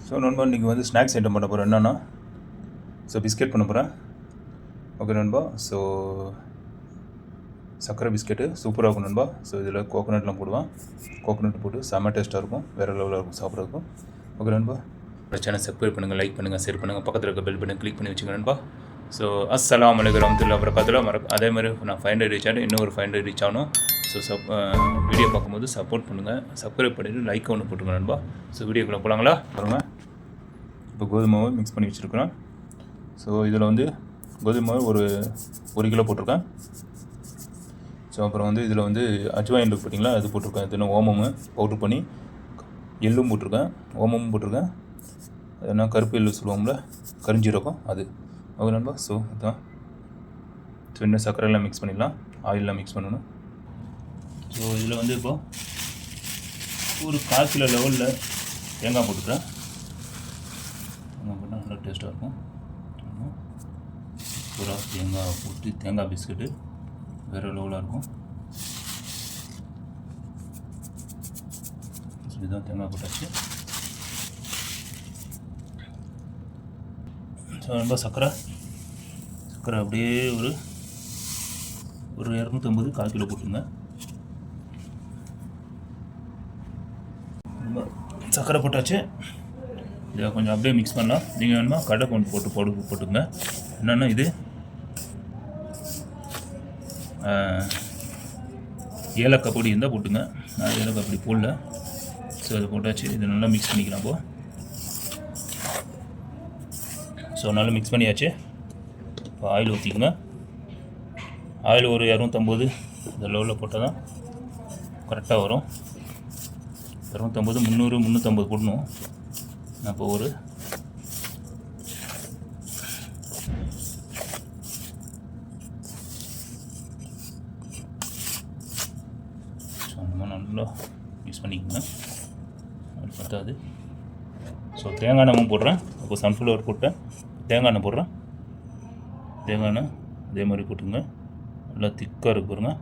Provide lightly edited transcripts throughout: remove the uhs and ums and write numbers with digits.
So நண்பா இன்றைக்கி வந்து ஸ்நாக்ஸ் ஐட்டம் பண்ண போகிறேன். என்னென்னா பிஸ்கெட் பண்ண போகிறேன். ஓகே நண்பா. சர்க்கரை பிஸ்கெட்டு சூப்பராக இருக்கும் நண்பா. இதில் கோகோனட்லாம் போடுவேன். கோகோனட் போட்டு செம்ம டேஸ்ட்டாக இருக்கும், வேறு லெவலில் இருக்கும் சாப்பிட்றதுக்கும். ஓகே நண்பா. சேனல் சப்ஸ்கிரைப் பண்ணுங்கள், லைக் பண்ணுங்கள், ஷேர் பண்ணுங்கள், பக்கத்தில் இருக்க பெல் பட்டன் கிளிக் பண்ணி வச்சுங்க நண்பா. அஸ்ஸலாமு அலைக்கும் வரஹ்மத்துல்லாஹி வபரகாத்துஹு. அதே மாதிரி நான் 500 ரீச் ஆகிட்டு இன்னொரு 500 ரீச் ஆகணும். வீடியோ பார்க்கும்போது சப்போர்ட் பண்ணுங்கள், சப்ஸ்கிரைப் பண்ணிவிட்டு லைக் ஒன்று போட்டுங்க நண்பா. வீடியோக்குள்ளே போகலாங்களா பாருங்கள். இப்போ கோதுமை மாவு மிக்ஸ் பண்ணி வச்சுருக்கிறேன். இதில் வந்து கோதுமை மாவு ஒரு கிலோ போட்டிருக்கேன். அப்புறம் வந்து இதில் வந்து அஜ்வாயின் இருக்குது பார்த்தீங்களா, அது போட்டிருக்கேன். இது ஓமம் பவுட்ரு பண்ணி, எள்ளும் போட்டிருக்கேன், ஓமமும் போட்டிருக்கேன். அது என்ன கருப்பு எள்ளு சொல்லுவோம்ல, கரிஞ்சீரகம், அது. ஓகே நண்பா. இதுதான். இன்னும் சர்க்கரையெல்லாம் மிக்ஸ் பண்ணிடலாம், ஆயிலெலாம் மிக்ஸ் பண்ணணும். இதில் வந்து இப்போது ஒரு 1/4 கிலோ லெவலில் தேங்காய் போட்டுக்கிறேன். தேங்காய் போட்டால் நல்லா டேஸ்ட்டாக இருக்கும். சூப்பராக தேங்காய் போட்டு தேங்காய் பிஸ்கெட்டு வேறு லெவலாக இருக்கும். இதுதான் தேங்காய் போட்டாச்சு. ரொம்ப சர்க்கரை அப்படியே ஒரு 250 1/4 கிலோ போட்டுங்க. சர்க்கரை போட்டாச்சு. இதை கொஞ்சம் அப்படியே மிக்ஸ் பண்ணலாம். நீங்கள் வேணுமா கடை கொண்டு போட்டுங்க. என்னென்னா இது ஏலக்காய் பொடி இருந்தால் போட்டுங்க. நான் ஏலக்காய் பொடி போடல. அதை போட்டாச்சு. இதை நல்லா மிக்ஸ் பண்ணிக்கலாம். நல்லா மிக்ஸ் பண்ணியாச்சு. இப்போ ஆயில் ஊற்றிக்குங்க. ஆயில் ஒரு 250 இந்த லெவலில் போட்டால் தான் கரெக்டாக வரும். 250, 300, 350 போடணும். நான் இப்போ ஒரு நல்லா மிக்ஸ் பண்ணிக்கோங்க. அது பத்தாது. தேங்காய் எண்ணெய் போடுறேன். இப்போ சன்ஃப்ளவர் போட்டேன், தேங்காய் எண்ணெய் போடுறேன். தேங்காய் எண்ணெய் அதே மாதிரி போட்டுங்க. நல்லா திக்காக இருக்கு பாருங்க.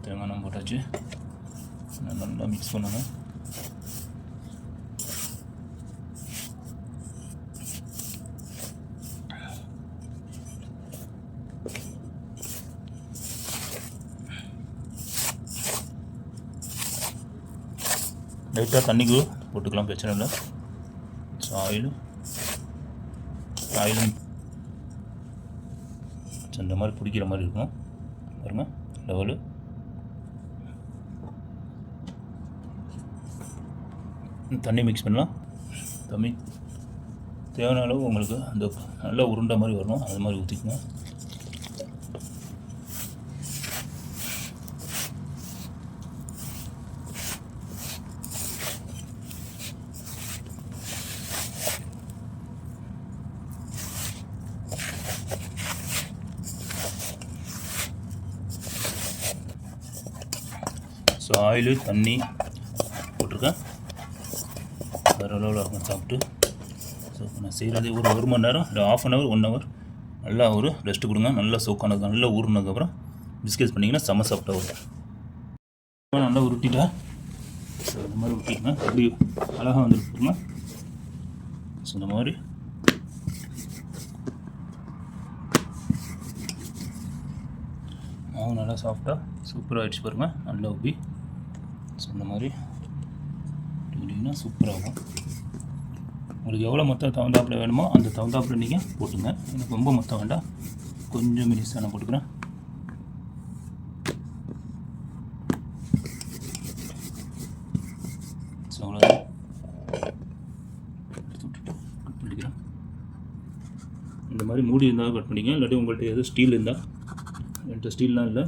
தேங்காய் எண்ணெய் போட்டாச்சு. நல்லா மிக்ஸ் பண்ணுங்க. லைட்டாக தண்ணிக்கு போட்டுக்கலாம், பிரச்சனை இல்லை. ஆயிலும் இந்த மாதிரி பிடிக்கிற மாதிரி இருக்கும் பாருங்க லெவலு. தண்ணி மிக்ஸ் பண்ணலாம். தண்ணி தேவையான அளவு உங்களுக்கு அந்த நல்லா உருண்டை மாதிரி வரணும், அது மாதிரி ஊற்றிக்கங்க. ஆயிலு தண்ணி போட்டிருக்கேன். வேறு அளவில் இருக்கும் சாப்பிட்டு. இப்போ நான் செய்கிறது ஒரு 1 மணி நேரம் இல்லை 1/2 hour 1 hour நல்லா ஒரு ரெஸ்ட்டு கொடுங்க. நல்லா சோக்கானது நல்லா ஊறினதுக்கப்புறம் பிஸ்கெட்ஸ் பண்ணிங்கன்னா செம்ம சாப்பிட்டா வரும். நல்லா உருட்டிட்டேன். இந்த மாதிரி உருட்டிக்கங்க. எப்படி அழகாக வந்துருக்குங்க. இந்த மாதிரி மாவு நல்லா சாஃப்டாக சூப்பராக ஆகிடுச்சு பாருங்கள். நல்லா உப்பி இந்த மாதிரி பண்ணிங்கன்னா சூப்பராகும். உங்களுக்கு எவ்வளோ மொத்தம் தகுந்தாப்பில் வேணுமோ அந்த தகுந்தாப்பில் நீங்கள் போட்டுங்க. எனக்கு ரொம்ப மொத்தம் வேண்டாம், கொஞ்சம் மினிஸாக நான் போட்டுக்கிறேன். அவ்வளோதான். கட் பண்ணிக்கிறேன். இந்த மாதிரி மூடி இருந்தால் கட் பண்ணிக்க, இல்லாட்டி உங்கள்கிட்ட எதுவும் ஸ்டீல் இருந்தால், என்கிட்ட ஸ்டீல்லாம் இல்லை.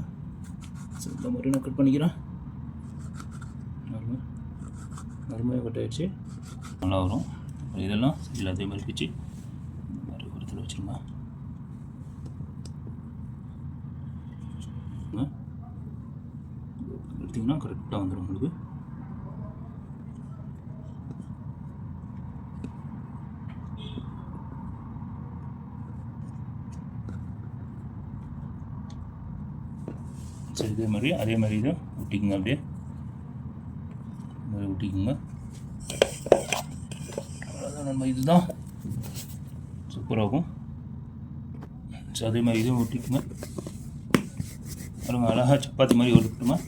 இந்த மாதிரி நான் கட் பண்ணிக்கிறேன். நறுமையாக கட் ஆகிடுச்சு, நல்லா வரும். இதெல்லாம் எல்லாத்தையும் மாதிரி பிச்சு இந்த மாதிரி ஒருத்தர் வச்சுருங்க. எடுத்திங்கன்னா கரெக்டாக வந்துடும் உங்களுக்கு. இதே மாதிரி அதே மாதிரி இதை ஊட்டிக்குங்க. அப்படியே ஊட்டிக்குங்க. அவ்வளோதான் நம்ம இதுதான் சூப்பராகும். ஸோ அதே மாதிரி இதுவும் ஊட்டிக்குங்க. பாருங்க அழகாக சப்பாத்தி மாதிரி ஓட்டுட்டுமா.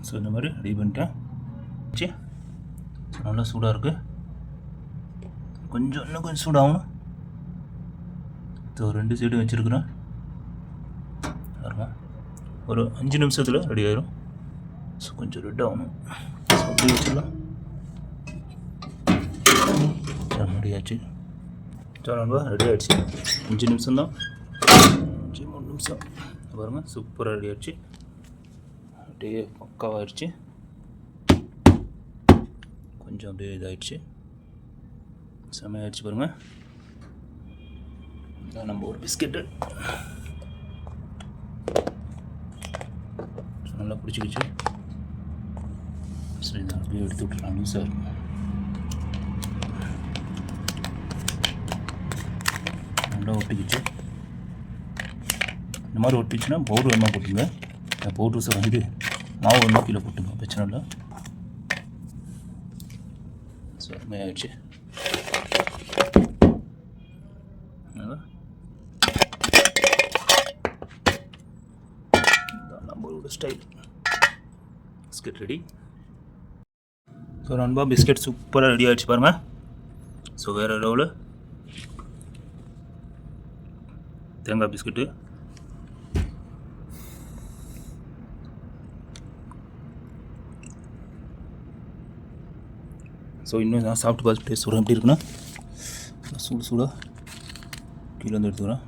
ஸோ இந்த மாதிரி ரெடி பண்ணிட்டேன். சரி நல்லா சூடாக இருக்குது. இன்னும் கொஞ்சம் சூடாகணும். ஸோ 2 சைடும் வச்சுருக்குறேன். ஒரு 5 நிமிஷத்தில் ரெடி ஆயிரும். ஸோ கொஞ்சம் ரெட் ஆகணும். ஸோ அப்படி வச்சிடலாம். ரெடி ஆச்சு. ஸோ நம்ம ரெடி ஆகிடுச்சு. 5 நிமிஷம் தான். 3 நிமிஷம் பாருங்கள். சூப்பராக ரெடி ஆகிடுச்சு. அப்படியே பக்காவாகிடுச்சு. கொஞ்சம் அப்படியே இதாகிடுச்சு. செம்மையாகிடுச்சு பாருங்கள். இதான் நம்ம ஒரு பிஸ்கெட்டு நல்லா பிடிச்சிக்கிச்சு. சரி இதை அப்படியே எடுத்து விட்டுலாம் லூஸாக. நல்லா ஒட்டிக்கிச்சு. இந்த மாதிரி ஒட்டிச்சுன்னா பவுடர் வேணால் போட்டுங்க. பவுட்ரு இது மாவு வேணால் கீழே போட்டுங்க, பிரச்சனை இல்லை. செம்மையாகிடுச்சு. நம்மளோட ஸ்டைல் பிஸ்கெட் ரெடி. ஸோ நண்பா பிஸ்கெட் சூப்பராக ரெடி ஆகிடுச்சு பாருங்கள். ஸோ வேறு லெவலு தேங்காய் பிஸ்கெட்டு. ஸோ இன்னும் நான் சாப்பிட்டு பார்த்துட்டு டேஸ்ட் சொல்கிறேன் எப்படி இருக்குன்னா. சூடாக கீழே வந்து எடுத்துக்கிறேன்.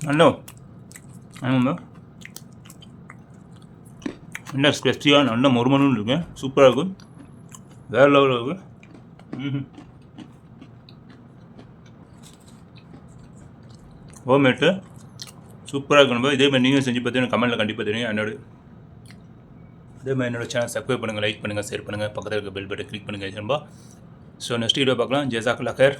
நல்லா ஆமாம் என்ன ஸ்பெஸ்டியாக நல்லா மொறுமணுன்னு இருக்குங்க. சூப்பராக இருக்கும். வேறு லெவலில் இருக்குது. ஹோம்மேட்டு சூப்பராக இருக்கணும். இதே மாதிரி நீங்கள் செஞ்சு பார்த்தீங்கன்னா கமெண்ட்டில் கண்டிப்பாக தெரியும். அதே மாதிரி என்னோடய சேனல் சப்ஸ்கிரைப் பண்ணுங்கள், லைக் பண்ணுங்கள், ஷேர் பண்ணுங்கள், பக்கத்தில் இருக்க பெல் பட்டன் கிளிக் பண்ணுங்கள். ஸோ நெக்ஸ்ட் வீடியோ பார்க்கலாம். ஜஸாக்கல்லாஹ் ஹைர்.